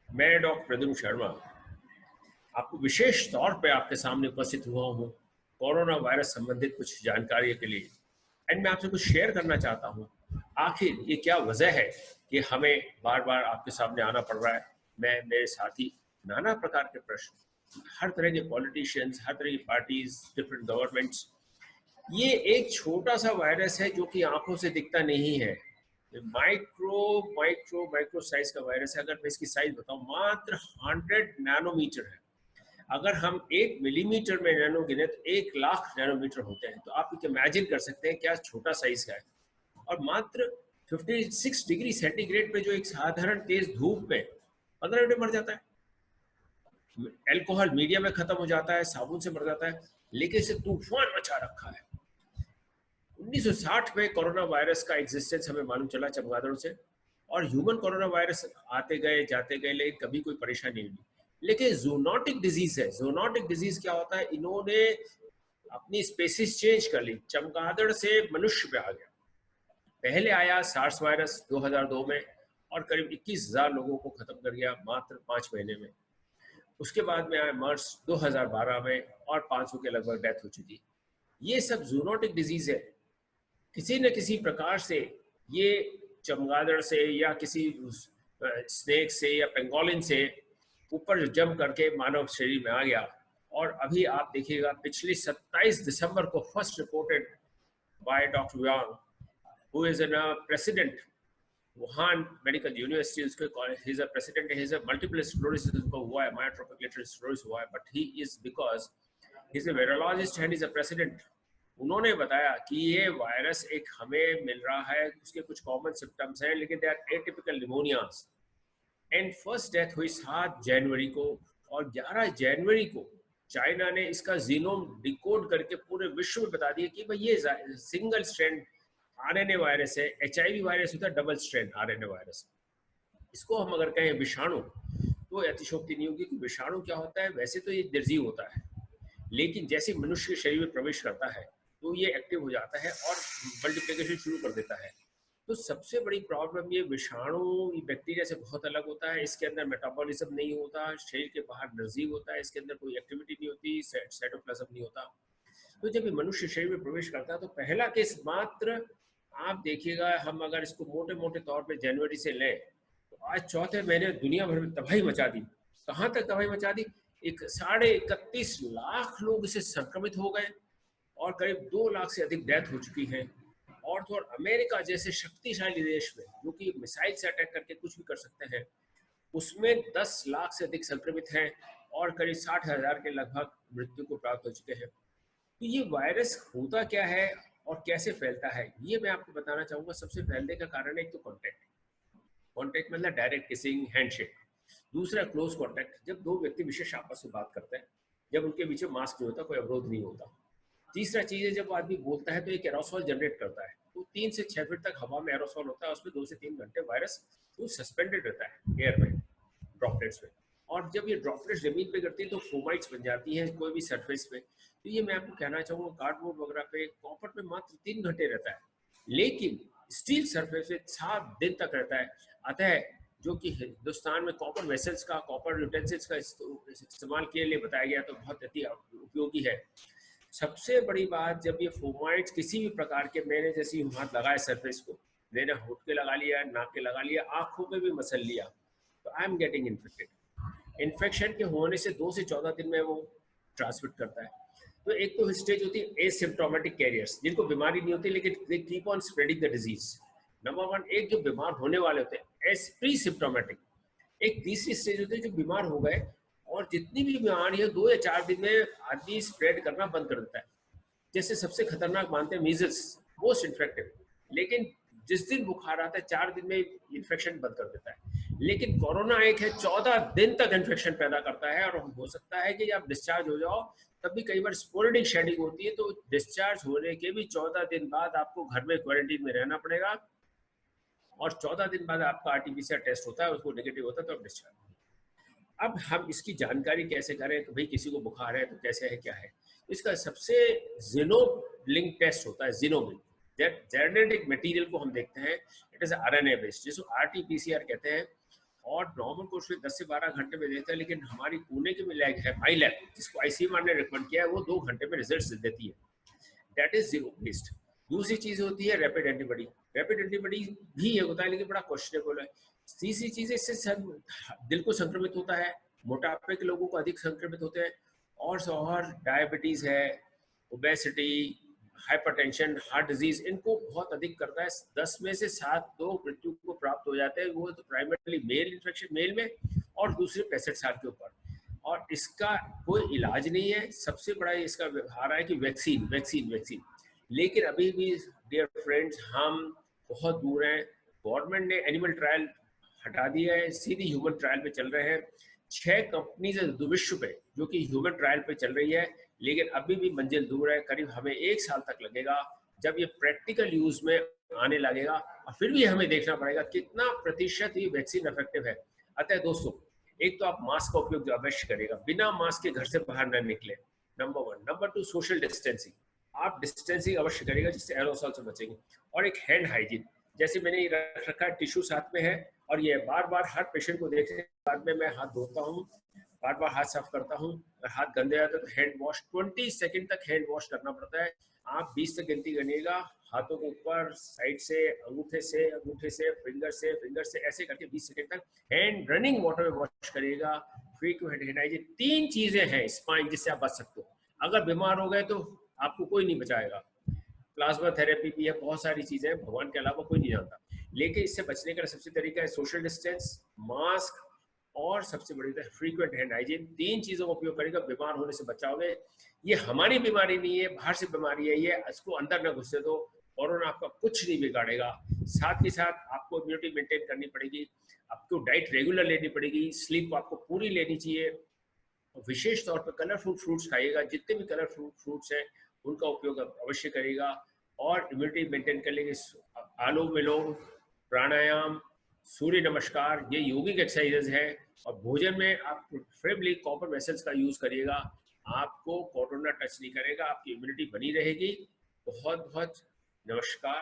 मैं डॉक्टर प्रद्युम्न शर्मा आपको विशेष तौर पे आपके सामने उपस्थित हुआ हूँ कोरोना वायरस संबंधित कुछ जानकारी के लिए। एंड मैं आपसे कुछ शेयर करना चाहता हूँ। आखिर ये क्या वजह है कि हमें बार बार आपके सामने आना पड़ रहा है। मैं, मेरे साथी, नाना प्रकार के प्रश्न, हर तरह के पॉलिटिशियंस, हर तरह की पार्टीज, डिफरेंट गवर्नमेंट्स। ये एक छोटा सा वायरस है जो कि आंखों से दिखता नहीं है। माइक्रो माइक्रो माइक्रो साइज का वायरस है। अगर मैं इसकी साइज बताऊं, मात्र 100 नैनोमीटर है। अगर हम 1 मिलीमीटर में नैनो गिने तो 1 लाख नैनोमीटर होते हैं। तो आप इमेजिन कर सकते हैं क्या छोटा साइज का है। और मात्र 56 डिग्री सेंटीग्रेड पे जो एक साधारण तेज धूप में 15 मिनट मर जाता है। अल्कोहल मीडिया में खत्म हो जाता है, साबुन से मर जाता है। लेकिन इसे तूफान मचा रखा है। 1960 में कोरोना वायरस का एग्जिस्टेंस हमें मालूम चला चमगादड़ों से। और ह्यूमन कोरोना वायरस आते गए जाते गए, लेकिन कभी कोई परेशानी नहीं हुई। लेकिन जूनोटिक डिजीज है। जूनोटिक डिजीज क्या होता है? इन्होंने अपनी स्पेसिस चेंज कर ली, चमगादड़ से मनुष्य पे आ गया। पहले आया सार्स वायरस 2002 में और करीब 21,000 लोगों को खत्म कर गया मात्र 5 महीने में। उसके बाद में आया मर्स 2012 में और 500 के लगभग डेथ हो चुकी। ये सब जूनोटिक डिजीज है। किसी न किसी प्रकार से ये चमगादड़ से या किसी स्नेक से या पेंगोलिन से ऊपर जंप करके मानव शरीर में आ गया। और अभी आप देखिएगा, पिछली 27 दिसंबर को first reported by doctor Yang, who is an president Wuhan medical university. उसके he is a president, he is a multiple sclerosis उनको हुआ है, मायोट्रोपिक लेटरल स्क्लेरोसिस हुआ है, but he is because he is a virologist and is a president. उन्होंने बताया कि ये वायरस एक हमें मिल रहा है, उसके कुछ कॉमन सिम्टम्स हैं, लेकिन they are atypical pneumonias. And first death हुई 7 जनवरी को। और 11 जनवरी को चाइना ने इसका जीनोम डिकोड करके पूरे विश्व में बता दिया कि भाई ये सिंगल स्ट्रैंड आरएनए वायरस है। एचआईवी वायरस होता है डबल स्ट्रैंड आरएनए वायरस। इसको हम अगर कहें विषाणु तो अतिशोक्ति नहीं होगी कि विषाणु क्या होता है। वैसे तो ये निर्जीव होता है, लेकिन जैसे मनुष्य के शरीर में प्रवेश करता है तो ये एक्टिव हो जाता है और मल्टीप्लिकेशन शुरू कर देता है। तो सबसे बड़ी प्रॉब्लम ये विषाणु बैक्टीरिया से बहुत अलग होता है। इसके अंदर मेटाबॉलिज्म नहीं होता, शरीर के बाहर निर्जीव होता है, इसके अंदर कोई एक्टिविटी नहीं होती, साइटोप्लाज्म नहीं होता। तो जब ये मनुष्य शरीर में प्रवेश करता है तो पहला केस मात्र, आप देखिएगा, हम अगर इसको मोटे मोटे तौर पे जनवरी से लें तो आज चौथे महीने दुनिया भर में तबाही मचा दी। कहाँ तक तबाही मचा दी? 31.5 लाख लोग इससे संक्रमित हो गए और करीब 2 लाख से अधिक डेथ हो चुकी है। और तो और अमेरिका जैसे शक्तिशाली देश में, जो कि मिसाइल से अटैक करके कुछ भी कर सकते हैं, उसमें 10 लाख से अधिक संक्रमित हैं और करीब 60,000 के लगभग मृत्यु को प्राप्त हो चुके हैं। तो ये वायरस होता क्या है और कैसे फैलता है, ये मैं आपको बताना चाहूंगा। सबसे फैलने का कारण है एक तो कॉन्टैक्ट। कॉन्टैक्ट मतलब डायरेक्ट किसिंग, हैंडशेक। दूसरा क्लोज कॉन्टैक्ट, जब दो व्यक्ति विशेष आपस में बात करते हैं, जब उनके बीच में मास्क नहीं होता, कोई अवरोध नहीं होता। तीसरा चीज है, जब आदमी बोलता है तो एक एरोसॉल जनरेट करता है। तो 3 से 6 फीट तक हवा में एरोसॉल होता है, उसमें 2 से 3 घंटे वायरस तो सस्पेंडेड रहता है एयर में, ड्रॉपलेट्स में। और जब ये ड्रॉपलेट्स जमीन पे गिरती है तो फोमाइट्स बन जाती हैं कोई भी सरफेस पे। तो ये मैं आपको कहना चाहूँगा, कार्डबोर्ड वगैरह पे, कॉपर पे मात्र 3 घंटे रहता है, लेकिन स्टील सरफेस पे 7 दिन तक रहता है। अतः जो कि हिंदुस्तान में कॉपर वेसल्स का, कॉपर यूटेंसिल्स का इस्तेमाल के लिए बताया गया, तो बहुत अति उपयोगी है। सबसे बड़ी बात, जब ये फोमाइट्स किसी भी प्रकार के, मैंने जैसे ही हाथ लगाए सरफेस को, मैंने होठ के लगा लिया, नाक के लगा लिया, आंखों पे भी मसल लिया, तो I am getting infected. Infection के होने से 2 से 14 दिन में वो ट्रांसमिट करता है। तो एक तो स्टेज होती है एसिम्प्टोमेटिक कैरियर्स, जिनको बीमारी नहीं होती लेकिन they keep on spreading the disease. Number 1। एक जो बीमार होने वाले होते हैं एस प्री सिम्प्टोमेटिक। एक तीसरी स्टेज होती है जो बीमार हो गए और जितनी भी बीमारी है 2 या 4 दिन में आदमी स्प्रेड करना बंद कर देता है। जैसे सबसे खतरनाक मानते हैं मीजल्स, मोस्ट इन्फेक्टिव, लेकिन जिस दिन बुखार आता है 4 दिन में इन्फेक्शन बंद कर देता है। लेकिन कोरोना एक है, 14 दिन तक इन्फेक्शन पैदा करता है। और हो सकता है कि आप डिस्चार्ज हो जाओ तब भी कई बार स्पोरेडिक शेडिंग होती है, तो डिस्चार्ज होने के भी 14 दिन बाद आपको घर में क्वारंटीन में रहना पड़ेगा। और 14 दिन बाद आपका आरटीपीसीआर टेस्ट होता है, उसको नेगेटिव होता है तो आप डिस्चार्ज। अब हम इसकी जानकारी कैसे करें कि भाई किसी को बुखार है तो कैसे है, क्या है? इसका सबसे जीनोम टेस्ट होता है, जीनोम। जेनेटिक मटेरियल को हम देखते हैं, इट इज आरएनए बेस्ड, जिसको आरटीपीसीआर कहते हैं। और नॉर्मल कोर्स में 10 से 12 घंटे में देता है, लेकिन हमारी पुणे की लैब है माई लैब, जिसको आईसीएमआर ने रिकमेंड किया है, वो 2 घंटे में रिजल्ट देती है। That is zero based. दूसरी चीज होती है रैपिड एंटीबॉडी। रैपिड एंटीबॉडी भी ये होता है, लेकिन बड़ा क्वेश्चनेबल है। तीसरी चीज, इससे दिल को संक्रमित होता है, मोटापे के लोगों को अधिक संक्रमित होते हैं, और डायबिटीज है, ओबेसिटी, हाइपरटेंशन, हार्ट डिजीज, इनको बहुत अधिक करता है। 10 में से 7 लोग मृत्यु को प्राप्त हो जाते हैं, वो तो प्राइमरली मेल इन्फेक्शन, मेल में, और दूसरे 65 साल के ऊपर। और इसका कोई इलाज नहीं है। सबसे बड़ा इसका व्यवहार है कि वैक्सीन वैक्सीन वैक्सीन। लेकिन अभी भी डियर फ्रेंड्स, हम बहुत दूर हैं। गवर्नमेंट ने एनिमल ट्रायल हटा दिया है, सीधी ह्यूमन ट्रायल पे चल रहे हैं। 6 कंपनीज है विश्व पे जो कि ह्यूमन ट्रायल पे चल रही है, लेकिन अभी भी मंजिल दूर है। करीब हमें 1 साल तक लगेगा जब ये प्रैक्टिकल यूज में आने लगेगा, और फिर भी हमें देखना पड़ेगा कितना प्रतिशत ये वैक्सीन इफेक्टिव है। अतः दोस्तों, एक तो आप मास्क का उपयोग अवश्य करेगा, बिना मास्क के घर से बाहर न निकले, नंबर 1। Number 2, social distancing. आप डिस्टेंसिंग अवश्य करेगा, जिससे एरोसॉल से बचेंगे। और एक हैंड हाइजीन, जैसे मैंने ये रख रखा है, टिश्यू साथ में है, और ये बार बार हर पेशेंट को देखने के बाद में मैं हाथ धोता हूँ, बार बार हाथ साफ करता हूँ। अगर हाथ गंदे आते तो हैंड वॉश 20 सेकंड तक हैंड वॉश करना पड़ता है। आप 20 तक गिनती करिएगा, हाथों के ऊपर, साइड से, अंगूठे से, फिंगर से ऐसे करके 20 सेकंड तक हैंड रनिंग वाटर में वॉश करिएगा। फ्रीक्वेंट हैंड हाइजीन, 3 चीजें हैं स्पाइन जिससे आप बच सकते हो। अगर बीमार हो गए तो आपको कोई नहीं बचाएगा। प्लाज्मा थेरेपी भी है, बहुत सारी चीजें हैं, भगवान के अलावा कोई नहीं जानता। लेकिन इससे बचने का सबसे तरीका है सोशल डिस्टेंस, मास्क, और सबसे बड़ी है फ्रीक्वेंट हैंड हाइजीन। 3 चीजों का उपयोग करेगा, बीमार होने से बचाओगे। ये हमारी बीमारी नहीं है, बाहर से बीमारी है, ये इसको अंदर न घुसने दो। कोरोना आपका कुछ नहीं बिगाड़ेगा। साथ ही साथ आपको इम्यूनिटी मेंटेन करनी पड़ेगी, आपको डाइट रेगुलर लेनी पड़ेगी, स्लीप आपको पूरी लेनी चाहिए। विशेष तौर पर कलरफुल फ्रूट्स खाइएगा, जितने भी कलरफुल फ्रूट्स हैं उनका उपयोग अवश्य करेगा, और इम्यूनिटी मेंटेन कर लेंगे। अनुलोम विलोम, प्राणायाम, सूर्य नमस्कार, ये योगिक एक्सरसाइजेज है। और भोजन में आप प्रेफरेबली कॉपर वेसल्स का यूज करिएगा, आपको कोरोना टच नहीं करेगा, आपकी इम्यूनिटी बनी रहेगी। बहुत बहुत नमस्कार।